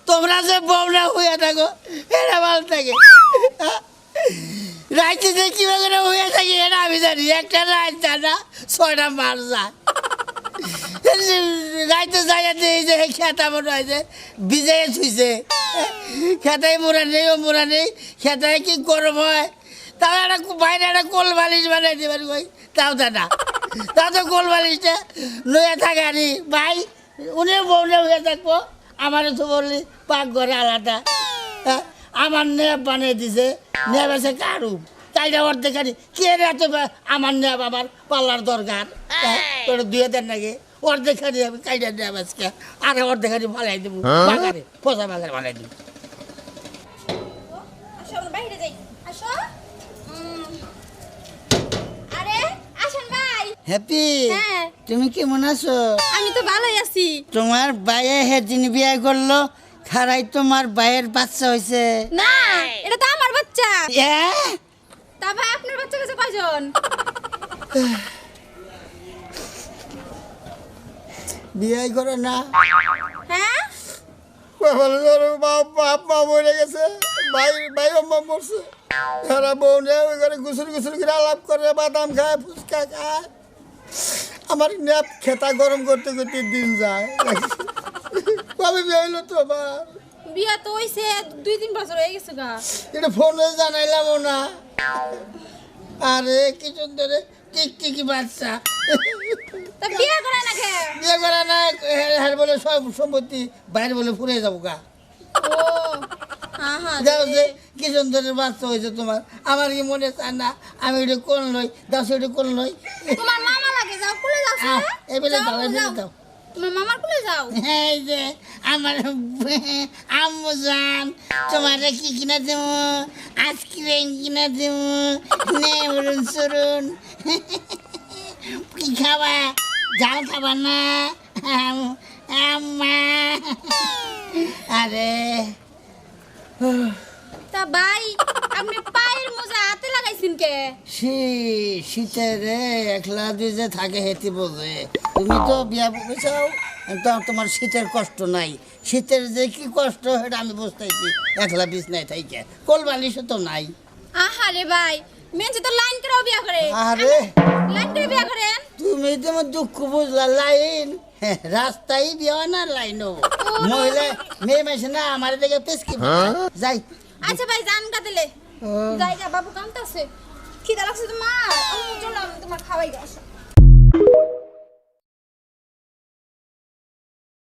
তোমরা যে বউনা হয়ে থাকো এটা ভালো থাকে রাইতে যে কিভাবে হয়ে থাকি এটা আমি জানি একটা রাত জানা 6টা মাস যায় রাইতে যায় এই যে খেতা মনে হয় যে ভিজে ছুঁইছে খেতায় মোড়া নেই খেতায় কি গরম হয় তাও একটা বাইরে একটা কোল বালিশ বানাই দেবেন কই তাও দাদা তাও তো কোল বালিশটা লইয়া থাকে আনি ভাই উনি বউনে হয়ে থাকবো আমারও তো বললি পাকঘরে আলাদা আমার নেপ বানিয়ে দিছে নেপ আছে কারু তাইটা অর্ধেক আনি কে রে এত আমার নেপ আমার পাল্লার দরকার দুয়ে দেন নাকি অর্ধেক খানি আমি কাইটা নেপ আজকে আর অর্ধেক খানি ফালাই দেবো বাগারে পোষা বাগারে ফালাই দেবো হ্যাপি তুমি কেমন আছো? আমি তো ভালোই আছি। তোমার ভাইয়ে হেদিন বিয়ে করলো খারাই তোমার ভাইয়ের বাচ্চা হয়েছে? না এটা তো আমার বাচ্চা। তা ভাই আপনার বাচ্চা কাছে কয়জন? বিয়ে করে না? হ্যাঁ বাপ মা মরে গেছে, ভাই মা মরছে, সারা বউ নেই ওই ঘরে গুসুল করে আলাপ করে বাদাম খায় ফুচকা খায়। আমার নেপ খেতা গরম করতে করতে দিন যায়। কবে বিয়ে হইলো তোমার? বিয়া তো হইছে 2-3 বছর হয়ে গেছে গা। এটা ফোনে জানাইলাম না। আরে কি সুন্দর টিকটিকি বাচ্চা। তা বিয়ে করে না কে? বিয়ে করে না হ্যাঁ বলে সব সম্পত্তি বাইরে বলে ফুরে যাবো গা। ও হ্যাঁ যাও যে কি সুন্দরের বাচ্চা হয়েছে তোমার। আমার কি মনে চায় না আমি এটা কোন লই দাও সেটা কোন লই। তোমার মামা লাগে যাও কুলে যাও। এবারে দাও তোমার মামার কুলে যাও। এই যে আমার আম্মু জান তোমার কি কিনা দেবো, আইসক্রিম কিনা দেবো, নেমরুন সরুন কি খাবা, জাল খাবা না আম্মা? আরে তা ভাই আপনি পায়ের মোজা হাতে লাগাইছেন কে? শীতে রে একলা দিয়ে যে থাকে হেতি বোঝে। তুমি তো বিয়া বসেছাও তো তোমার শীতের কষ্ট নাই, শীতের যে কি কষ্ট সেটা আমি বুঝতেছি। একলা বিছনায় থাইকে কোল বালিশও তো নাই। আহারে ভাই মেয়ে তো লাইন করে বিয়া করে। আরে লাইন করে বিয়া করেন? তুমি তোমার দুঃখ বুঝলা, লাইন রাস্তায় বিয়া না লাইনও মহিলা মেয়ে মেশে না আমার দেখে পেসকি যাই। আচ্ছা ভাই জান কাটলে জায়গা বাবু কামতাছে খিদা লাগছে তোমার, আমি চলো আমি তোমার খাওয়াই দাও।